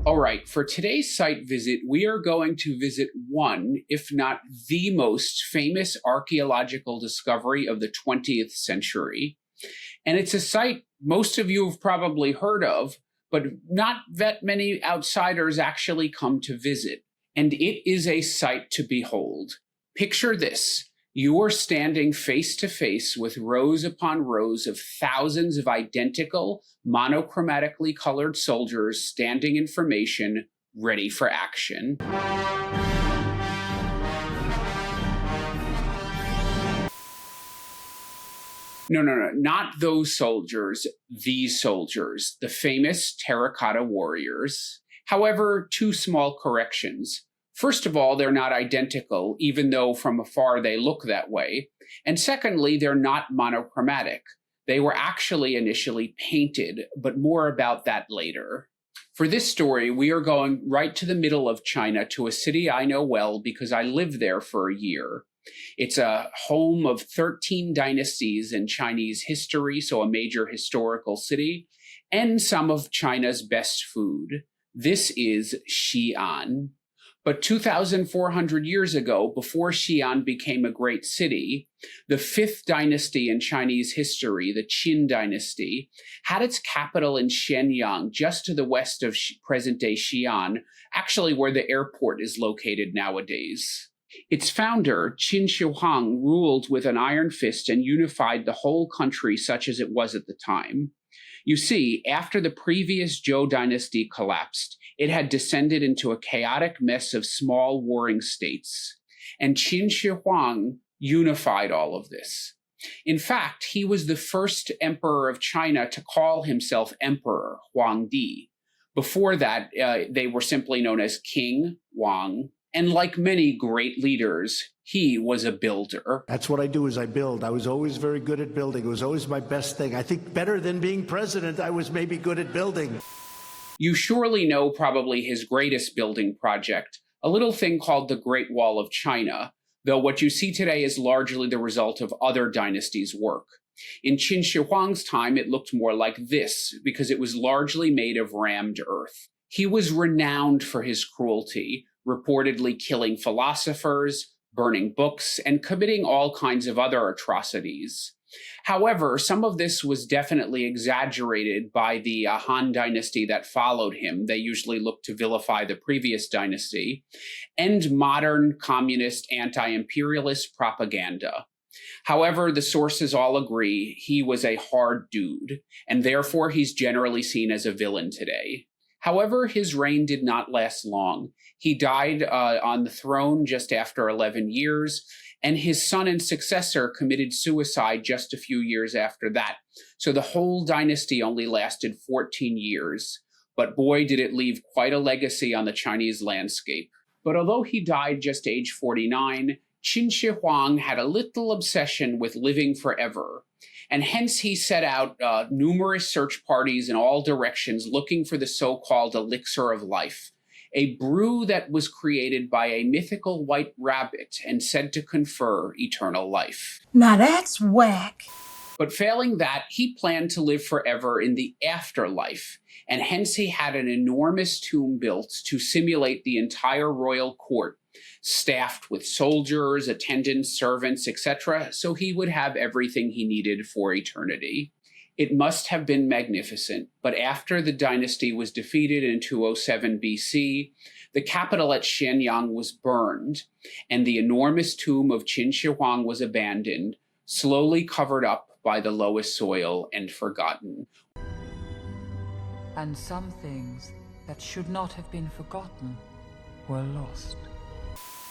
All right, for today's site visit, we are going to visit one, if not the most famous archaeological discovery of the 20th century. And it's a site most of you have probably heard of, but not that many outsiders actually come to visit. And it is a sight to behold. Picture this. You are standing face to face with rows upon rows of thousands of identical, monochromatically colored soldiers standing in formation, ready for action. No, not those soldiers, these soldiers, the famous Terracotta Warriors. However, two small corrections. First of all, they're not identical, even though from afar they look that way. And secondly, they're not monochromatic. They were actually initially painted, but more about that later. For this story, we are going right to the middle of China, to a city I know well because I lived there for a year. It's a home of 13 dynasties in Chinese history, so a major historical city, and some of China's best food. This is Xi'an. But 2,400 years ago, before Xi'an became a great city, the fifth dynasty in Chinese history, the Qin dynasty, had its capital in Shenyang, just to the west of present-day Xi'an, actually where the airport is located nowadays. Its founder, Qin Shi Huang, ruled with an iron fist and unified the whole country such as it was at the time. You see, after the previous Zhou dynasty collapsed, it had descended into a chaotic mess of small warring states. And Qin Shi Huang unified all of this. In fact, he was the first emperor of China to call himself Emperor Huangdi. Before that, they were simply known as King Wang. And like many great leaders, he was a builder. That's what I do, is I build. I was always very good at building. It was always my best thing. I think better than being president, I was maybe good at building. You surely know probably his greatest building project, a little thing called the Great Wall of China, though what you see today is largely the result of other dynasties' work. In Qin Shi Huang's time, it looked more like this, because it was largely made of rammed earth. He was renowned for his cruelty, reportedly killing philosophers, burning books, and committing all kinds of other atrocities. However, some of this was definitely exaggerated by the Han dynasty that followed him. They usually looked to vilify the previous dynasty, and modern communist anti-imperialist propaganda. However, the sources all agree he was a hard dude, and therefore he's generally seen as a villain today. However, his reign did not last long. He died on the throne just after 11 years, and his son and successor committed suicide just a few years after that. So the whole dynasty only lasted 14 years. But boy, did it leave quite a legacy on the Chinese landscape. But although he died just age 49, Qin Shi Huang had a little obsession with living forever. And hence he set out numerous search parties in all directions looking for the so-called elixir of life, a brew that was created by a mythical white rabbit and said to confer eternal life. Now that's whack. But failing that, he planned to live forever in the afterlife, and hence he had an enormous tomb built to simulate the entire royal court, staffed with soldiers, attendants, servants, etc., so he would have everything he needed for eternity. It must have been magnificent, but after the dynasty was defeated in 207 BC, the capital at Shenyang was burned, and the enormous tomb of Qin Shi Huang was abandoned, slowly covered up by the lowest soil and forgotten. And some things that should not have been forgotten were lost.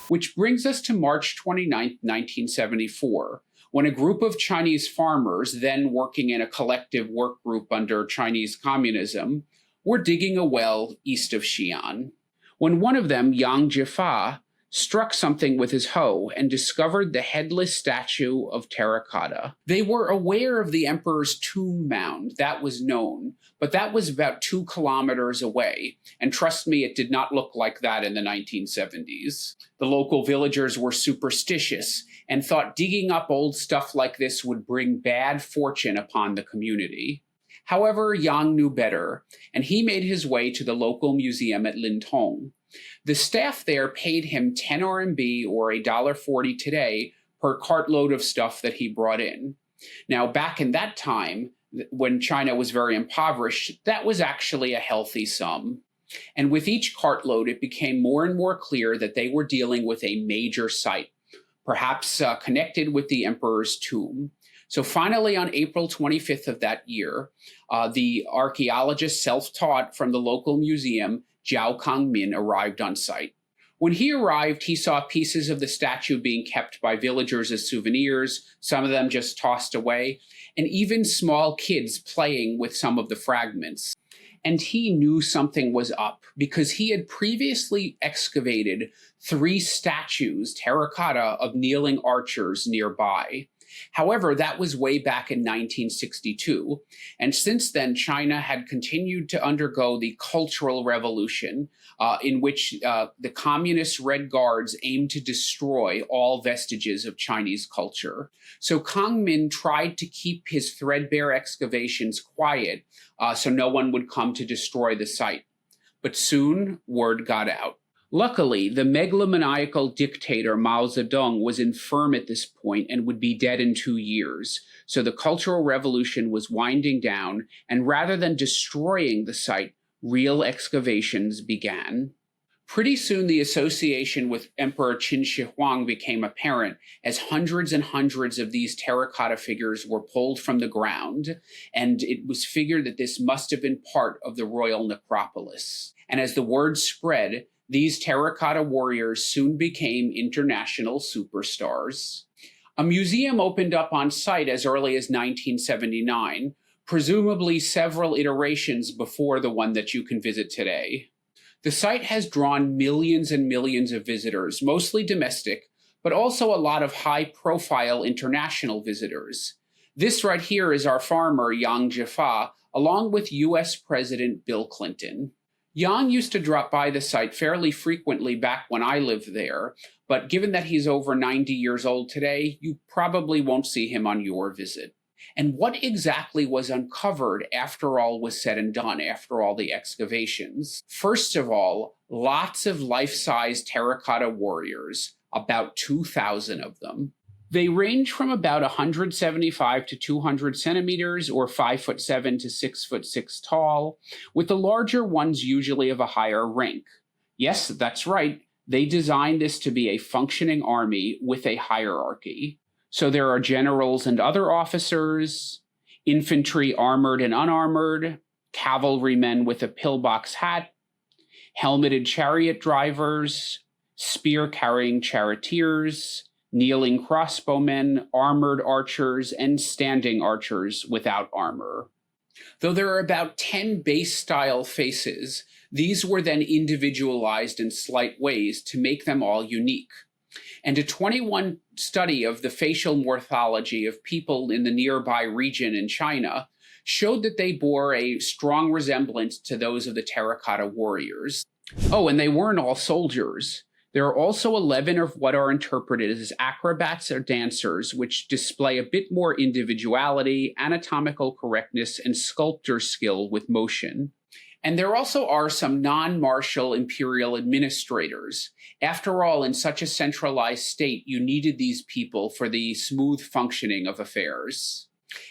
Which brings us to March 29, 1974, when a group of Chinese farmers, then working in a collective work group under Chinese communism, were digging a well east of Xi'an. When one of them, Yang Jifa, struck something with his hoe and discovered the headless statue of terracotta. They were aware of the emperor's tomb mound, that was known, but that was about 2 kilometers away, and trust me, it did not look like that in the 1970s. The local villagers were superstitious and thought digging up old stuff like this would bring bad fortune upon the community. However, Yang knew better, and he made his way to the local museum at Lintong. The staff there paid him 10 RMB or $1.40 today per cartload of stuff that he brought in. Now, back in that time, when China was very impoverished, that was actually a healthy sum. And with each cartload, it became more and more clear that they were dealing with a major site, perhaps connected with the emperor's tomb. So finally, on April 25th of that year, the archaeologist self-taught from the local museum, Zhao Kangmin, arrived on site. When he arrived, he saw pieces of the statue being kept by villagers as souvenirs, some of them just tossed away, and even small kids playing with some of the fragments. And he knew something was up because he had previously excavated 3 statues, terracotta, of kneeling archers nearby. However, that was way back in 1962, and since then, China had continued to undergo the Cultural Revolution, in which the Communist Red Guards aimed to destroy all vestiges of Chinese culture. So Kang Min tried to keep his threadbare excavations quiet so no one would come to destroy the site. But soon, word got out. Luckily, the megalomaniacal dictator Mao Zedong was infirm at this point and would be dead in 2 years, so the Cultural Revolution was winding down, and rather than destroying the site, real excavations began. Pretty soon, the association with Emperor Qin Shi Huang became apparent as hundreds and hundreds of these terracotta figures were pulled from the ground, and it was figured that this must have been part of the royal necropolis. And as the word spread, these terracotta warriors soon became international superstars. A museum opened up on site as early as 1979, presumably several iterations before the one that you can visit today. The site has drawn millions and millions of visitors, mostly domestic, but also a lot of high-profile international visitors. This right here is our farmer, Yang Jiefa, along with US President Bill Clinton. Yang used to drop by the site fairly frequently back when I lived there, but given that he's over 90 years old today, you probably won't see him on your visit. And what exactly was uncovered after all was said and done, after all the excavations? First of all, lots of life-size terracotta warriors, about 2,000 of them. They range from about 175 to 200 centimeters, or 5'7" to 6'6" tall, with the larger ones usually of a higher rank. Yes, that's right, they designed this to be a functioning army with a hierarchy. So there are generals and other officers, infantry armored and unarmored, cavalrymen with a pillbox hat, helmeted chariot drivers, spear-carrying charioteers, kneeling crossbowmen, armored archers, and standing archers without armor. Though there are about 10 base-style faces, these were then individualized in slight ways to make them all unique. And a 21 study of the facial morphology of people in the nearby region in China showed that they bore a strong resemblance to those of the terracotta warriors. Oh, and they weren't all soldiers. There are also 11 of what are interpreted as acrobats or dancers, which display a bit more individuality, anatomical correctness, and sculptor skill with motion. And there also are some non-martial imperial administrators. After all, in such a centralized state, you needed these people for the smooth functioning of affairs.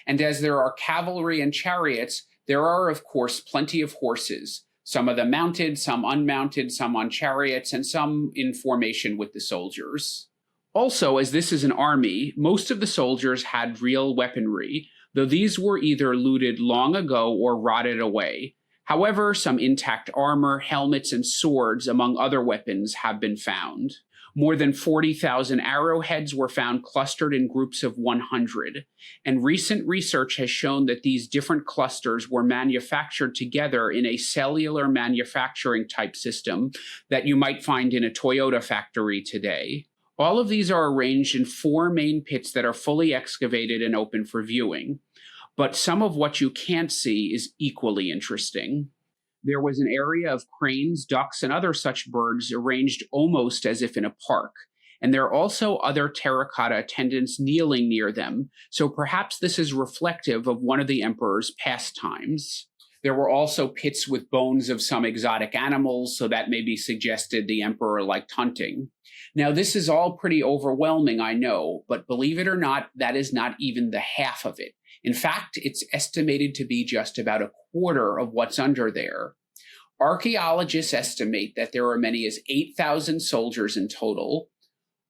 And as there are cavalry and chariots, there are, of course, plenty of horses, some of them mounted, some unmounted, some on chariots, and some in formation with the soldiers. Also, as this is an army, most of the soldiers had real weaponry, though these were either looted long ago or rotted away. However, some intact armor, helmets, and swords, among other weapons, have been found. More than 40,000 arrowheads were found clustered in groups of 100, and recent research has shown that these different clusters were manufactured together in a cellular manufacturing type system that you might find in a Toyota factory today. All of these are arranged in 4 main pits that are fully excavated and open for viewing. But some of what you can't see is equally interesting. There was an area of cranes, ducks, and other such birds arranged almost as if in a park, and there are also other terracotta attendants kneeling near them, so perhaps this is reflective of one of the emperor's pastimes. There were also pits with bones of some exotic animals, so that maybe suggested the emperor liked hunting. Now, this is all pretty overwhelming, I know, but believe it or not, that is not even the half of it. In fact, it's estimated to be just about a quarter of what's under there. Archaeologists estimate that there are many as 8,000 soldiers in total,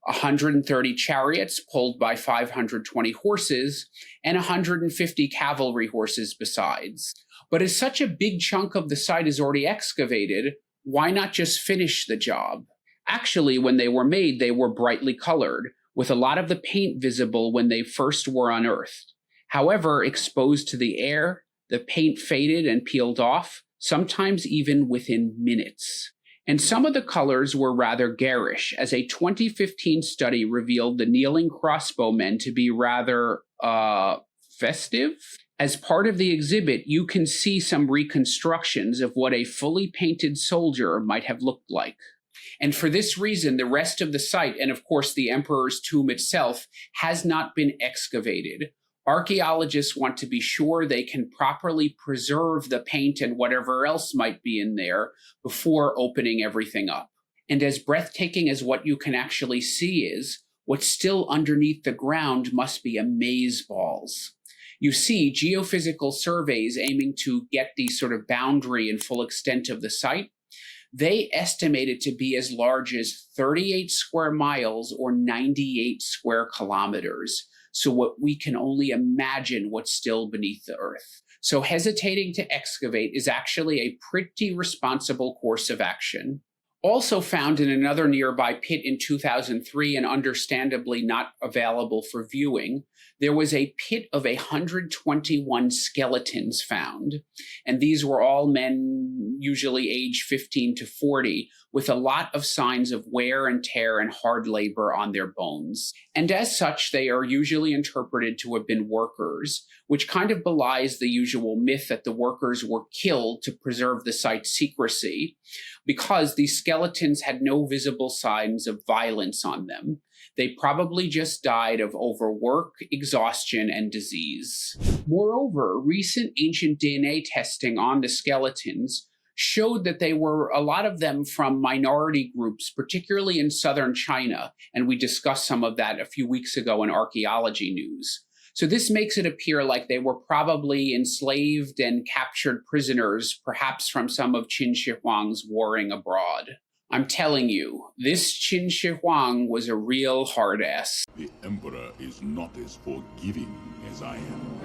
130 chariots pulled by 520 horses, and 150 cavalry horses besides. But as such a big chunk of the site is already excavated, why not just finish the job? Actually, when they were made, they were brightly colored, with a lot of the paint visible when they first were unearthed. However, exposed to the air, the paint faded and peeled off, sometimes even within minutes. And some of the colors were rather garish, as a 2015 study revealed the kneeling crossbowmen to be rather, festive? As part of the exhibit, you can see some reconstructions of what a fully painted soldier might have looked like. And for this reason, the rest of the site, and of course the emperor's tomb itself, has not been excavated. Archaeologists want to be sure they can properly preserve the paint and whatever else might be in there before opening everything up. And as breathtaking as what you can actually see is, what's still underneath the ground must be amazeballs. You see, geophysical surveys aiming to get the sort of boundary and full extent of the site, they estimate it to be as large as 38 square miles or 98 square kilometers. So what we can only imagine what's still beneath the earth. So hesitating to excavate is actually a pretty responsible course of action. Also found in another nearby pit in 2003 and understandably not available for viewing, there was a pit of 121 skeletons found. And these were all men, usually aged 15 to 40, with a lot of signs of wear and tear and hard labor on their bones. And as such, they are usually interpreted to have been workers, which kind of belies the usual myth that the workers were killed to preserve the site's secrecy, because these skeletons had no visible signs of violence on them. They probably just died of overwork, exhaustion, and disease. Moreover, recent ancient DNA testing on the skeletons showed that they were, a lot of them, from minority groups, particularly in southern China, and we discussed some of that a few weeks ago in Archaeology news. So this makes it appear like they were probably enslaved and captured prisoners, perhaps from some of Qin Shi Huang's warring abroad. I'm telling you, this Qin Shi Huang was a real hard-ass. The Emperor is not as forgiving as I am.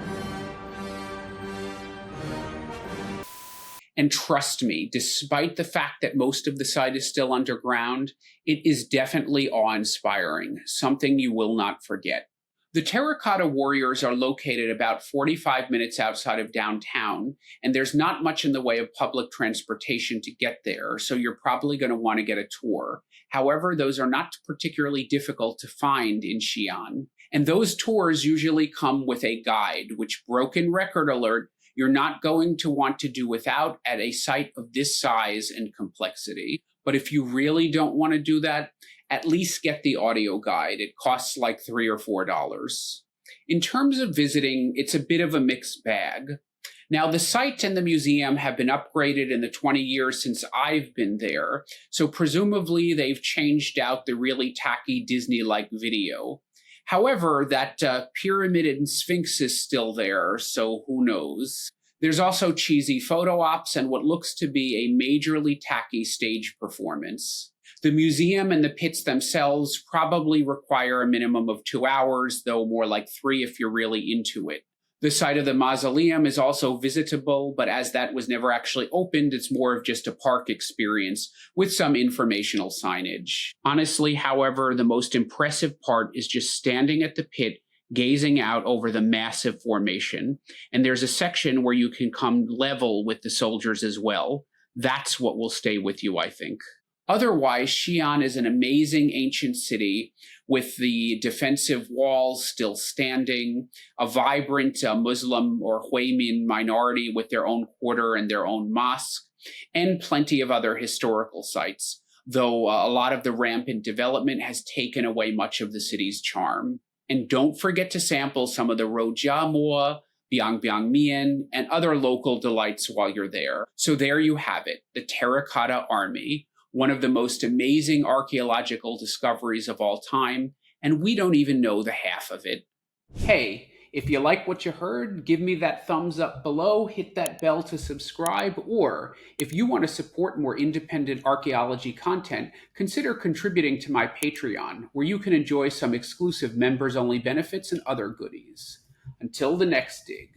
And trust me, despite the fact that most of the site is still underground, it is definitely awe-inspiring, something you will not forget. The Terracotta Warriors are located about 45 minutes outside of downtown, and there's not much in the way of public transportation to get there, so you're probably going to want to get a tour. However, those are not particularly difficult to find in Xi'an. And those tours usually come with a guide, which, broken record alert, you're not going to want to do without at a site of this size and complexity. But if you really don't want to do that, at least get the audio guide. It costs like $3 or $4. In terms of visiting, it's a bit of a mixed bag. Now, the site and the museum have been upgraded in the 20 years since I've been there, so presumably they've changed out the really tacky Disney-like video. However, that pyramid and sphinx is still there, so who knows? There's also cheesy photo ops and what looks to be a majorly tacky stage performance. The museum and the pits themselves probably require a minimum of 2 hours, though more like 3 if you're really into it. The site of the mausoleum is also visitable, but as that was never actually opened, it's more of just a park experience with some informational signage. Honestly, however, the most impressive part is just standing at the pit, gazing out over the massive formation. And there's a section where you can come level with the soldiers as well. That's what will stay with you, I think. Otherwise, Xi'an is an amazing ancient city with the defensive walls still standing, a vibrant Muslim or Huimin minority with their own quarter and their own mosque, and plenty of other historical sites. though a lot of the rampant development has taken away much of the city's charm. And don't forget to sample some of the Rojia, Biangbiangmian, and other local delights while you're there. So there you have it, the Terracotta Army, one of the most amazing archaeological discoveries of all time, and we don't even know the half of it. Hey, if you like what you heard, give me that thumbs up below, hit that bell to subscribe, or if you want to support more independent archaeology content, consider contributing to my Patreon, where you can enjoy some exclusive members-only benefits and other goodies. Until the next dig.